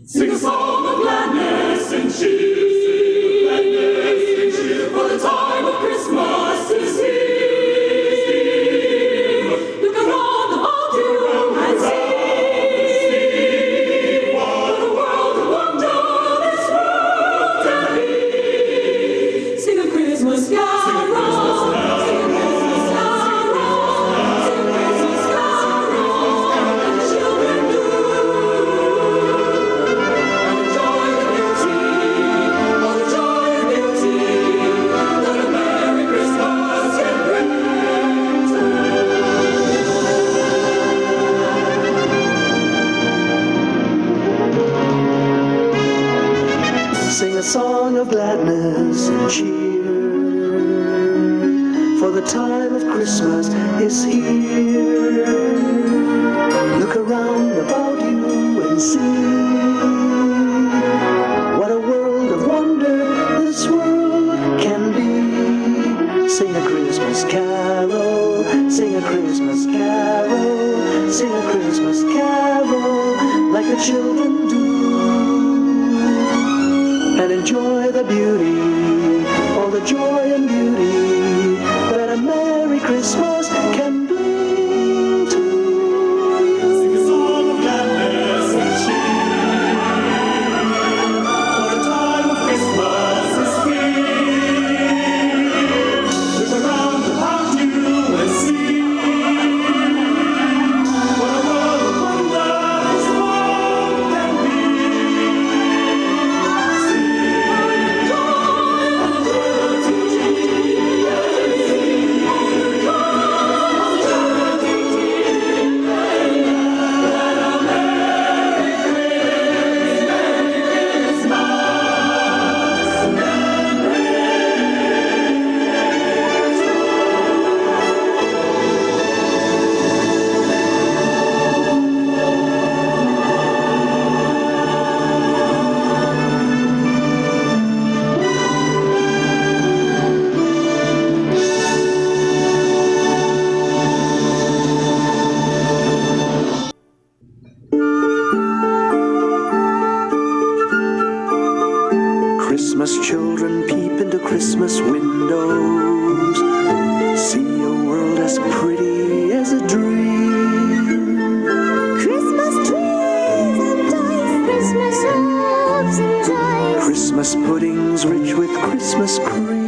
Sing a song of gladness and cheer, for the time of Christmas is here. Look around about you and see what a world of wonder this world can be. Sing a Christmas carol. Sing a song of gladness and cheer, for the time of Christmas is here. Look around about you and see what a world of wonder this world can be. Sing a Christmas carol, sing a Christmas carol, sing a Christmas carol like the children do. And enjoy the beauty, all the joy and beauty that a Merry Christmas can bring to you. Sing a song of gladness and cheer, for the time of Christmas is here. Look around about you and see what a world of wonder this world can be. Christmas children peep into Christmas windows, see a world as pretty as a dream. Christmas trees and toys, Christmas hopes and joys, Christmas puddings rich with Christmas cream.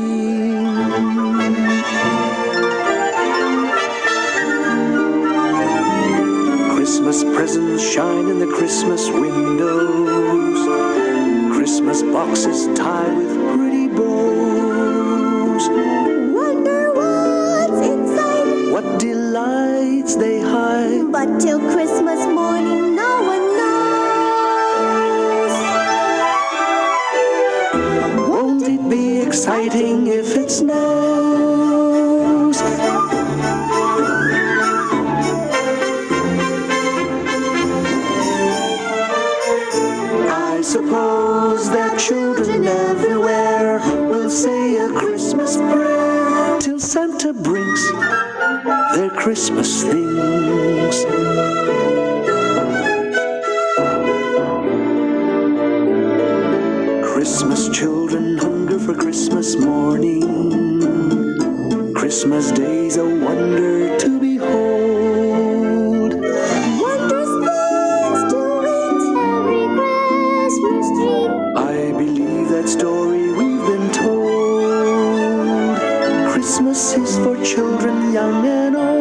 Christmas presents shine in the Christmas windows, Christmas boxes tied with pretty bows. wonder what's inside, What delights they hide, but till Christmas morning no one knows. won't it be exciting if it snows? I suppose that children everywhere will say a Christmas prayer till Santa brings their Christmas things. Christmas children hunger for Christmas morning, Christmas day's a wonder to behold. Wondrous things to eat, every Christmas tree. I believe that story we've been told. Christmas is for children young and old.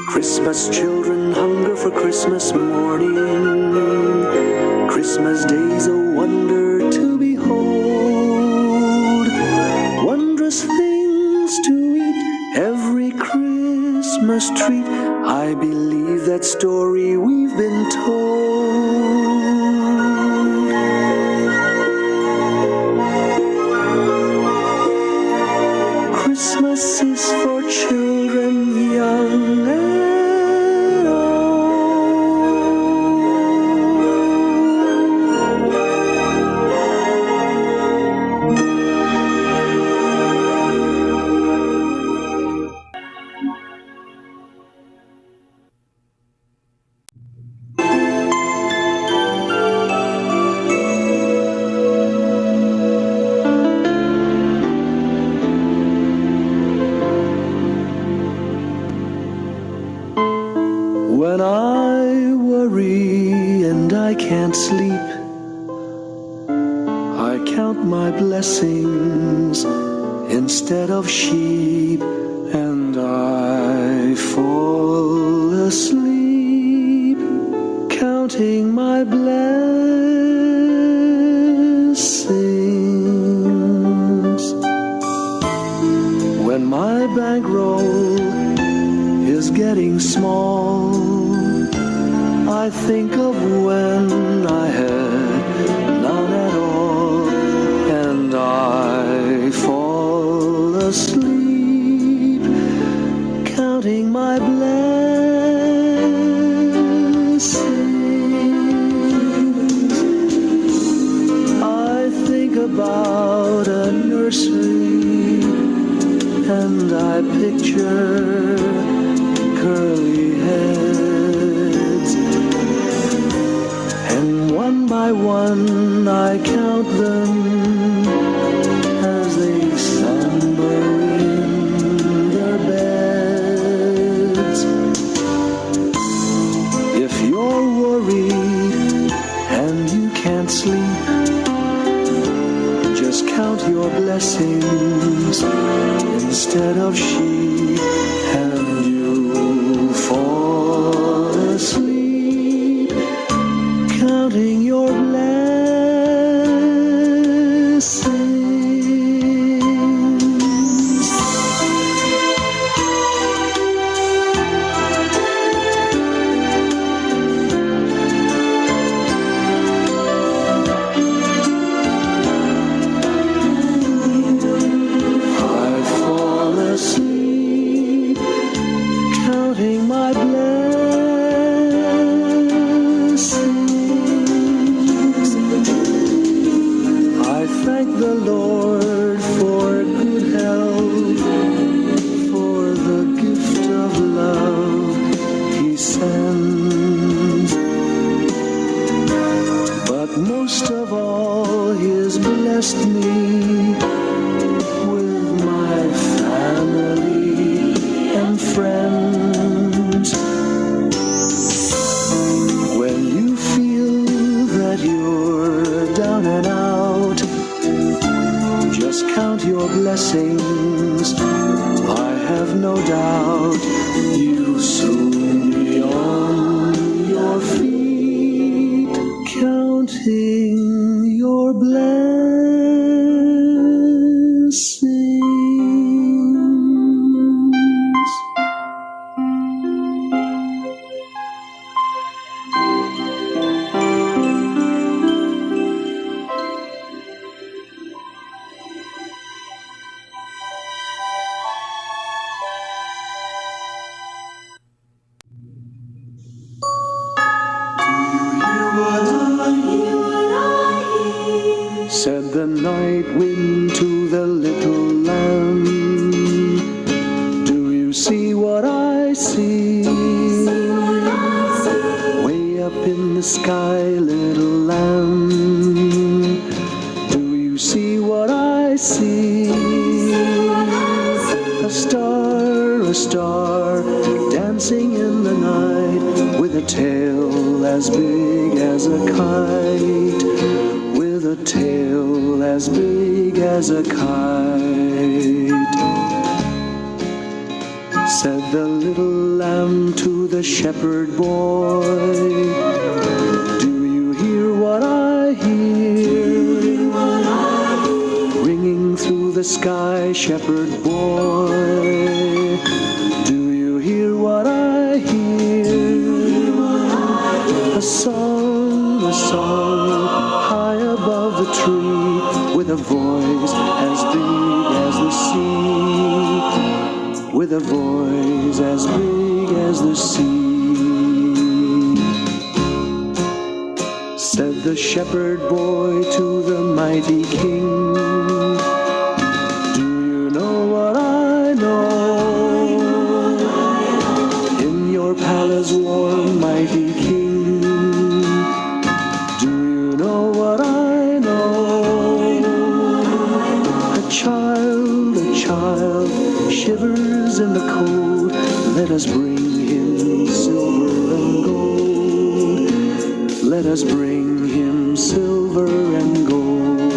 Christmas children hunger for Christmas morning, Christmas day's a wonder to behold. Wondrous things to eat, every Christmas treat. I believe that story we've been told. Christmas is for children young and old. my blessings instead of sheep, and I fall asleep counting my blessings. When my bankroll is getting small, I think of when I had none at all, and I fall asleep counting my blessings. I think about a nursery, and I picture curly heads, and one by one I count them as they slumber in their beds. If you're worried and you can't sleep, just count your blessings instead of sheep, and you'll fall asleep counting your blessings. Most of all, He has blessed me with my family and friends. When you feel that you're down and out, just count your blessings. I have no doubt you'll soon be on your feet, counting your blessings. Said the night wind to the little lamb, do you see what I see? Way up in the sky, little lamb, do you see what I see? A star, dancing in the night, with a tail as big as a kite, with a tail as big as a kite. Said the little lamb to the shepherd boy, do you hear what I hear? Ringing through the sky, shepherd boy, do you hear what I hear? A song, high above the tree, with a voice as big as the sea, with a voice as big as the sea. Said the shepherd boy to the mighty king, do you know what I know? In your palace warm, mighty king, shivers in the cold, let us bring him silver and gold. Let us bring him silver and gold.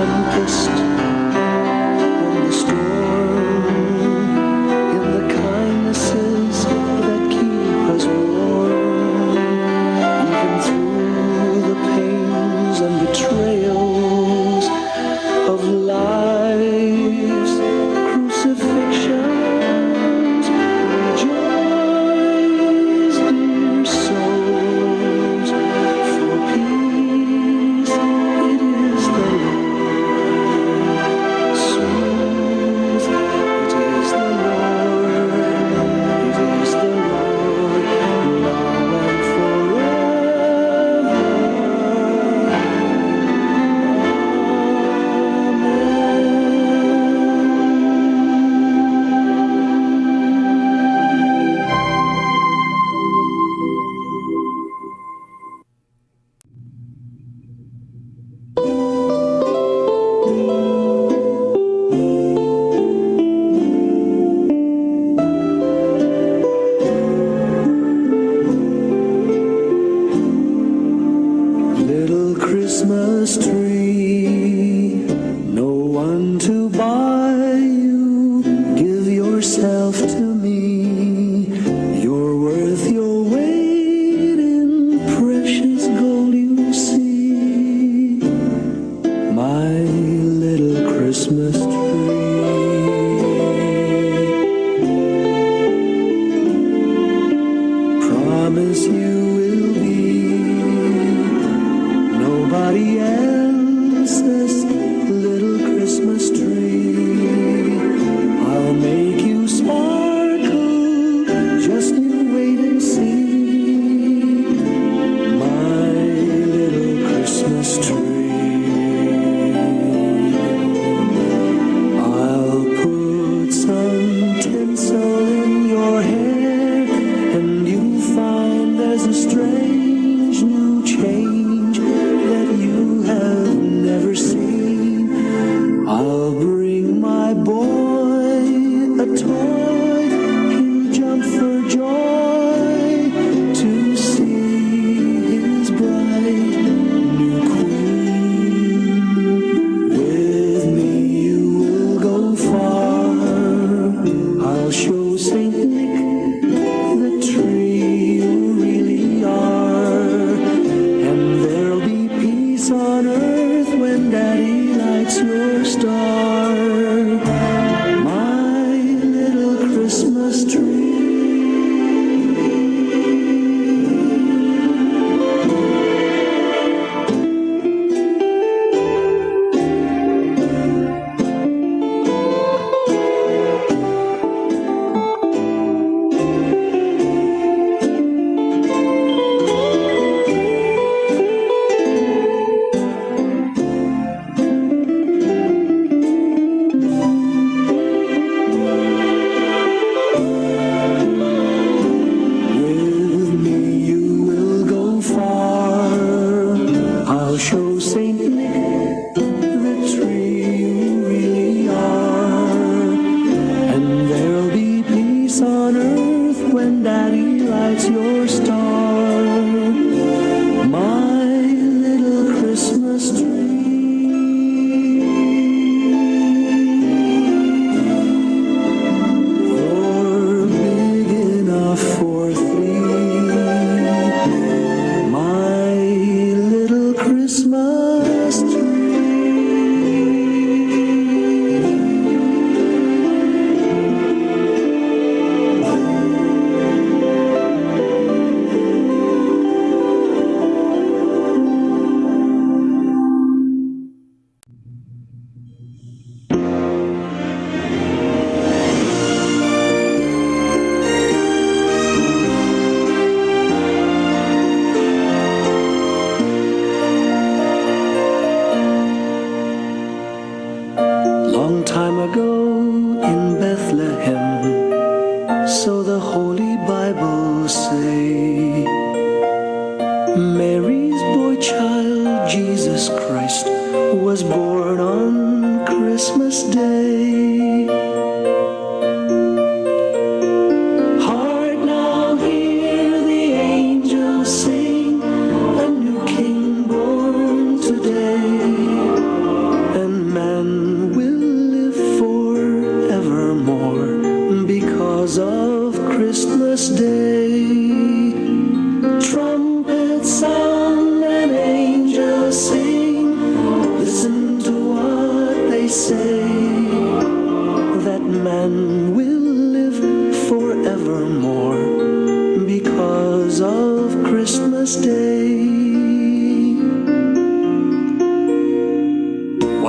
tempest and the storm, in the kindnesses that keep us warm, even through the pains and betrayals of life's crucifixions. Rejoice, dear souls, for peace it is the Lord. Smooth it is the Lord, it is the Lord, now and forever. Little Christmas tree, no one to buy you. Give yourself to me. You're worth your weight in precious gold, you see. My little Christmas tree. Promise you will be nobody else's little Christmas tree. I'll make you sparkle, just you wait and see. My little Christmas tree. I'll put some tinsel in your hair, and you'll find there's a strange new change that you have never seen. I'll bring my boy a toy, he'll jump for joy to see his bright new queen. With me you will go far, I'll show Saint Nick the tree you really are, and there'll be peace on earth when Daddy lights your star. My little Christmas tree. With me you will go far, I'll show Saint Nick the tree you really are, and there'll be peace on earth when Daddy lights your star. My little Christmas tree. You're big enough for three. My little Christmas tree. Long time ago in Bethlehem, so the Holy Bible say, Mary's boy child, Jesus Christ, was born on Christmas Day. Heart now hear the angels sing, a new king born today. And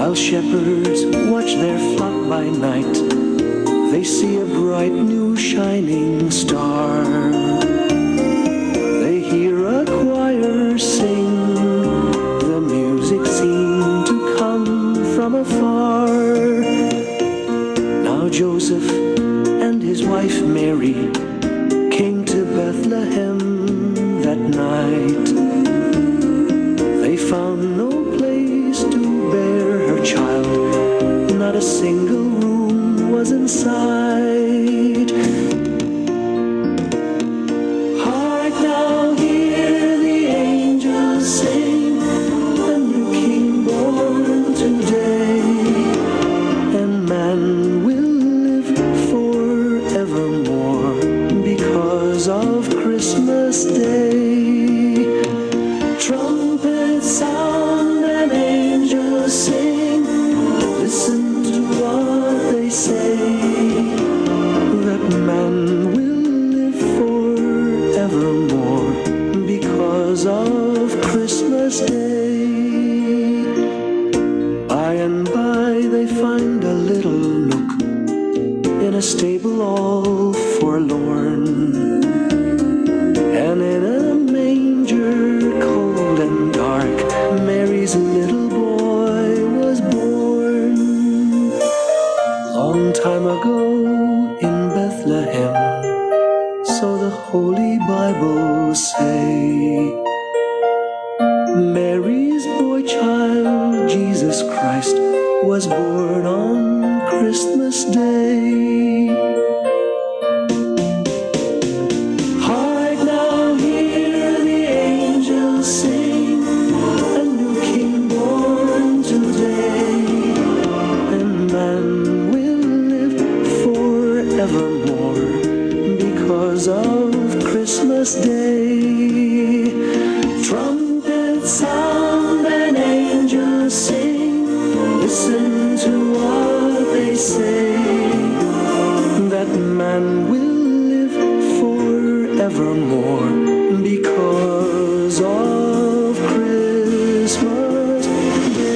While shepherds watch their flock by night, they see a bright new shining star. They hear a choir sing, the music seemed to come from afar. Now Joseph and his wife Mary came to Bethlehem that night. They found no place to bear her child, not a single room was in sight. Hark now, hear the angels sing, a new king born today, and man will live forevermore because of Christmas Day. Trumpets sound and angels sing, listen to what they say, that man will live forevermore because of Christmas Day. By and by they find a little nook in a stable all forlorn, and in a manger cold and dark, Mary's little boy was born. Long time ago in Bethlehem, so the Holy Bible say, Mary's boy child, Jesus Christ, was born on Christmas Day. Hark now, hear the angels sing, a new king born today, and man will live forevermore because of Christmas Day. Trumpets sound and angels sing, listen to what they say, that man will live forevermore because of Christmas Day.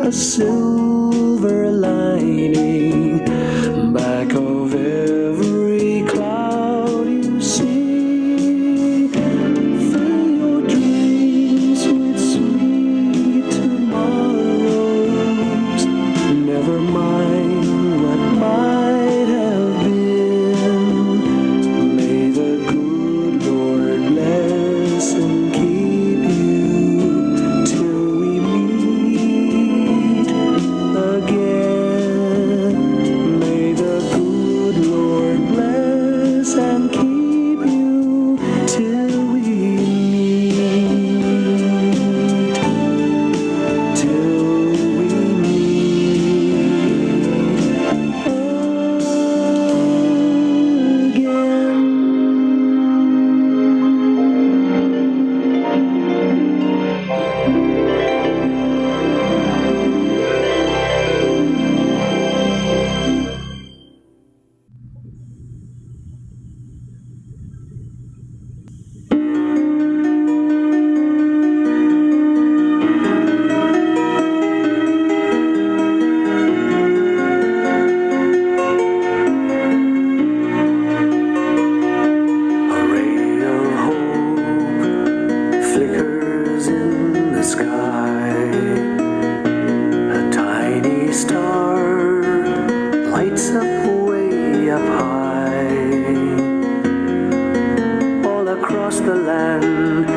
a silver lining back of every cloud you see. Fill your dreams with sweet tomorrows. Never mind what might have been. May the good Lord bless and keep you till we meet again. May the good Lord bless and keep you till we meet. Till we meet again. A ray of hope flickers in the sky. A tiny star lights up way up high. All across the land